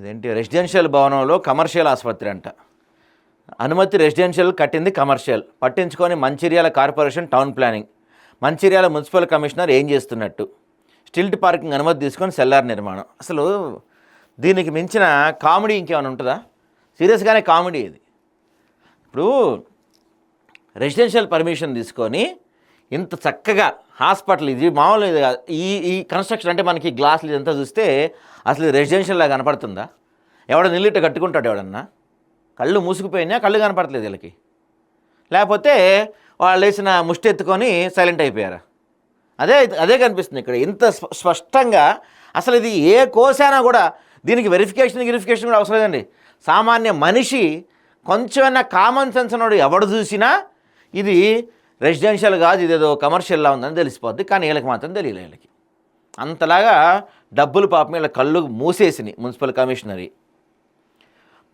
ఏంటి రెసిడెన్షియల్ భవనంలో కమర్షియల్ ఆసుపత్రి అంట. అనుమతి రెసిడెన్షియల్, కట్టింది కమర్షియల్. పట్టించుకొని Mancherial corporation town planning. Mancherial municipal commissioner ఏం చేస్తున్నట్టు? స్టిల్ట్ పార్కింగ్ అనుమతి తీసుకొని సెల్లార్ నిర్మాణం. అసలు దీనికి మించిన కామెడీ ఇంకేమైనా ఉంటుందా? సీరియస్గానే కామెడీ ఇది. ఇప్పుడు రెసిడెన్షియల్ పర్మిషన్ తీసుకొని ఇంత చక్కగా హాస్పిటల్, ఇది మామూలు ఈ కన్స్ట్రక్షన్ అంటే మనకి గ్లాసులు ఇదంతా చూస్తే అసలు రెసిడెన్షియల్లా కనపడుతుందా? ఎవడ నిల్లిట కట్టుకుంటాడు ఎవడన్నా? కళ్ళు మూసుకుపోయినా కళ్ళు కనపడట్లేదు వీళ్ళకి. లేకపోతే వాళ్ళు వేసిన ముష్టి ఎత్తుకొని సైలెంట్ అయిపోయారా? అదే కనిపిస్తుంది ఇక్కడ ఇంత స్పష్టంగా. అసలు ఇది ఏ కోసైనా కూడా దీనికి వెరిఫికేషన్ కూడా అవసరం లేదండి. సామాన్య మనిషి కొంచెమైనా కామన్ సెన్స్ అన్నాడు ఎవడు చూసినా ఇది రెసిడెన్షియల్ కాదు, ఇదేదో కమర్షియల్లా ఉందని తెలిసిపోద్ది. కానీ వీళ్ళకి మాత్రం తెలియలే. వీళ్ళకి అంతలాగా డబ్బులు పాపం వీళ్ళ కళ్ళు మూసేసినాయి మున్సిపల్ కమిషనరీ.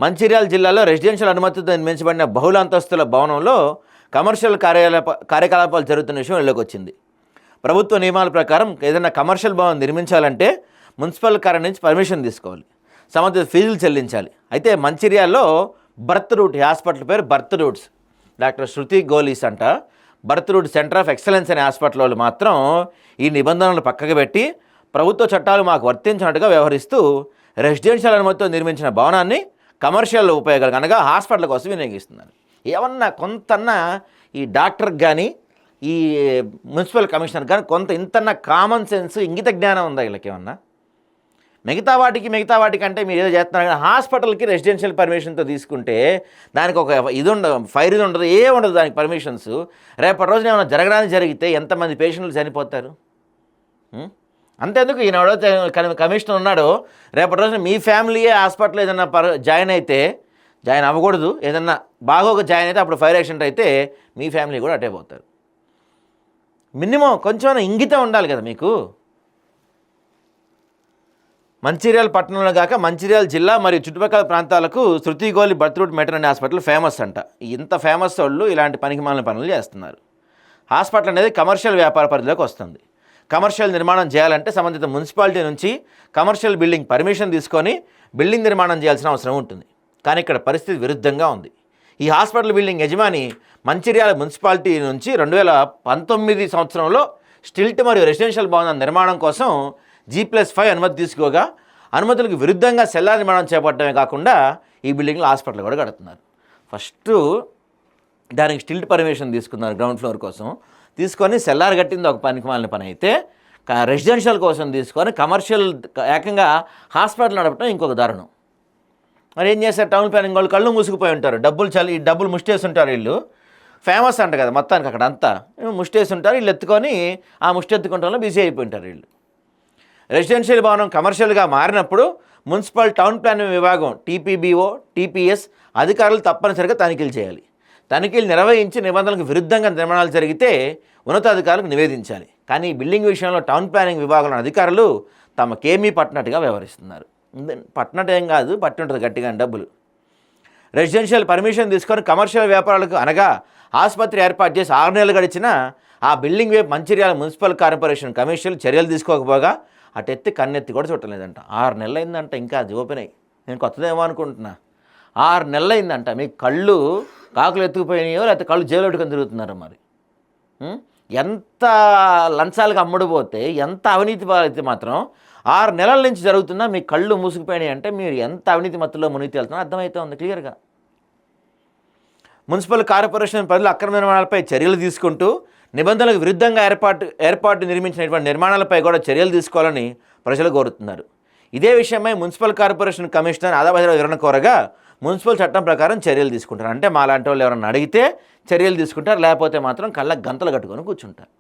మంచిర్యాల జిల్లాలో రెసిడెన్షియల్ అనుమతితో నిర్మించబడిన బహుళ అంతస్తుల భవనంలో కమర్షియల్ కార్యకలాపాలు జరుగుతున్న విషయం వెళ్ళకి వచ్చింది. ప్రభుత్వ నియమాల ప్రకారం ఏదైనా కమర్షియల్ భవనం నిర్మించాలంటే మున్సిపల్ కార్య నుంచి పర్మిషన్ తీసుకోవాలి, సంబంధిత ఫీజులు చెల్లించాలి. అయితే మంచిర్యాలలో బర్త్ రూట్, హాస్పిటల్ పేరు birth roots, doctor Shruti Golis అంట. Birth root centre of excellence అనే హాస్పిటల్ వాళ్ళు మాత్రం ఈ నిబంధనలు పక్కకు పెట్టి ప్రభుత్వ చట్టాలు మాకు వర్తించినట్టుగా వ్యవహరిస్తూ రెసిడెన్షియల్ అనుమతితో నిర్మించిన భవనాన్ని కమర్షియల్ ఉపయోగాలు అనగా హాస్పిటల్ కోసం వినియోగిస్తున్నారు. ఏమన్నా కొంతన్నా ఈ డాక్టర్కి కానీ ఈ మున్సిపల్ కమిషనర్ కానీ కొంత ఇంతన్నా కామన్ సెన్స్, ఇంగిత జ్ఞానం ఉందా వీళ్ళకి ఏమన్నా? మిగతా వాటికి అంటే మీరు ఏదో చేస్తున్నారు కానీ హాస్పిటల్కి రెసిడెన్షియల్ పర్మిషన్తో తీసుకుంటే దానికి ఒక ఇది ఉండదు, ఫైర్ ఇది ఉండదు, ఉండదు దానికి పర్మిషన్స్. రేపటి రోజున ఏమైనా జరగడానికి జరిగితే ఎంతమంది పేషెంట్లు చనిపోతారు? అంతేందుకు ఈయనడో కమిషనర్ ఉన్నాడో రేపటి రోజున మీ ఫ్యామిలీయే హాస్పిటల్ ఏదన్నా జాయిన్ అవ్వకూడదు, ఏదన్నా బాగోక జాయిన్ అయితే అప్పుడు ఫైర్ యాక్సిడెంట్ అయితే మీ ఫ్యామిలీ కూడా అటే పోతారు. మినిమం కొంచెం ఇంగితం ఉండాలి కదా మీకు. మంచిర్యాల పట్టణంలో కాక మంచిర్యాల జిల్లా మరియు చుట్టుపక్కల ప్రాంతాలకు శృతిగోలి Birthright maternity hospital famous అంట. ఇంత ఫేమస్ వాళ్ళు ఇలాంటి పనికిమాలిన పనులు చేస్తున్నారు. హాస్పిటల్ అనేది కమర్షియల్ వ్యాపార పరిధిలోకి వస్తుంది. కమర్షియల్ నిర్మాణం చేయాలంటే సంబంధిత మున్సిపాలిటీ నుంచి కమర్షియల్ బిల్డింగ్ పర్మిషన్ తీసుకొని బిల్డింగ్ నిర్మాణం చేయాల్సిన అవసరం ఉంటుంది. కానీ ఇక్కడ పరిస్థితి విరుద్ధంగా ఉంది. ఈ హాస్పిటల్ బిల్డింగ్ యజమాని మంచిర్యాల మున్సిపాలిటీ నుంచి 2019 సంవత్సరంలో స్టిల్ట్ మరియు రెసిడెన్షియల్ భవనం నిర్మాణం కోసం G+5 అనుమతి తీసుకోగా అనుమతులకు విరుద్ధంగా సెల్లార్ నిర్మాణం చేపట్టడమే కాకుండా ఈ బిల్డింగ్లో హాస్పిటల్ కూడా కడుతున్నారు. ఫస్ట్ దానికి స్టిల్ట్ పర్మిషన్ తీసుకున్నారు గ్రౌండ్ ఫ్లోర్ కోసం, తీసుకొని సెల్లార్ కట్టింది ఒక పనికిమాలిన పని అయితే రెసిడెన్షియల్ కోసం తీసుకొని కమర్షియల్ ఏకంగా హాస్పిటల్ నడపడం ఇంకొక దారుణం. మరి ఏం చేస్తారు? టౌన్ ప్లానింగ్ వాళ్ళు కళ్ళు మూసుకుపోయి ఉంటారు, డబ్బులు ముష్టేసి ఉంటారు. వీళ్ళు ఫేమస్ అంట కదా మొత్తానికి అక్కడ అంతా ముష్టేసి ఉంటారు. వీళ్ళు ఎత్తుకొని ఆ ముష్టి ఎత్తుకుంటాలో బిజీ అయిపోయి ఉంటారు వీళ్ళు. రెసిడెన్షియల్ భవనం కమర్షియల్గా మారినప్పుడు మున్సిపల్ టౌన్ ప్లానింగ్ విభాగం TPBO, TPS అధికారులు తప్పనిసరిగా తనిఖీలు చేయాలి. తనిఖీలు నిర్వహించి నిబంధనలకు విరుద్ధంగా నిర్మాణాలు జరిగితే ఉన్నతాధికారులకు నివేదించాలి. కానీ ఈ బిల్డింగ్ విషయంలో టౌన్ ప్లానింగ్ విభాగంలో అధికారులు తమకేమీ పట్టినట్టుగా వ్యవహరిస్తున్నారు. పట్టినట్టు ఏం కాదు, పట్టి ఉంటుంది గట్టిగా డబ్బులు. రెసిడెన్షియల్ పర్మిషన్ తీసుకొని కమర్షియల్ వ్యాపారాలకు అనగా ఆసుపత్రి ఏర్పాటు చేసి 6 నెలలు గడిచినా ఆ బిల్డింగ్ వైపు మంచిర్యాల మున్సిపల్ కార్పొరేషన్ కమిషనర్ చర్యలు తీసుకోకపోగా అటెత్తి కన్నెత్తి కూడా చుట్టలేదంట. 6 నెలలు అయిందంట. ఇంకా అది ఓపెన్ అయ్యి నేను కొత్తదేమో అనుకుంటున్నా. 6 నెలలు అయిందంట. మీ కళ్ళు కాకులు ఎత్తుకుపోయినాయో లేకపోతే కళ్ళు జైలు పెట్టుకొని తిరుగుతున్నారో మరి. ఎంత లంచాలకు అమ్ముడుపోతే, ఎంత అవినీతి అయితే మాత్రం 6 నెలల నుంచి జరుగుతున్నా మీ కళ్ళు మూసుకుపోయినాయి అంటే మీరు ఎంత అవినీతి మత్తులో మునిగి తేలుతున్నా అర్థమవుతూ ఉంది క్లియర్గా. మున్సిపల్ కార్పొరేషన్ పరిధిలో అక్రమ నిర్మాణాలపై చర్యలు తీసుకుంటూ నిబంధనలకు విరుద్ధంగా ఏర్పాటు నిర్మించినటువంటి నిర్మాణాలపై కూడా చర్యలు తీసుకోవాలని ప్రజలు కోరుతున్నారు. ఇదే విషయమై మున్సిపల్ కార్పొరేషన్ కమిషనర్ ఆదాబాద్రావు వివరణ కోరగా మున్సిపల్ చట్టం ప్రకారం చర్యలు తీసుకుంటారు. అంటే మా లాంటి వాళ్ళు ఎవరన్నా అడిగితే చర్యలు తీసుకుంటారు, లేకపోతే మాత్రం కళ్ళ గంతలు కట్టుకొని కూర్చుంటారు.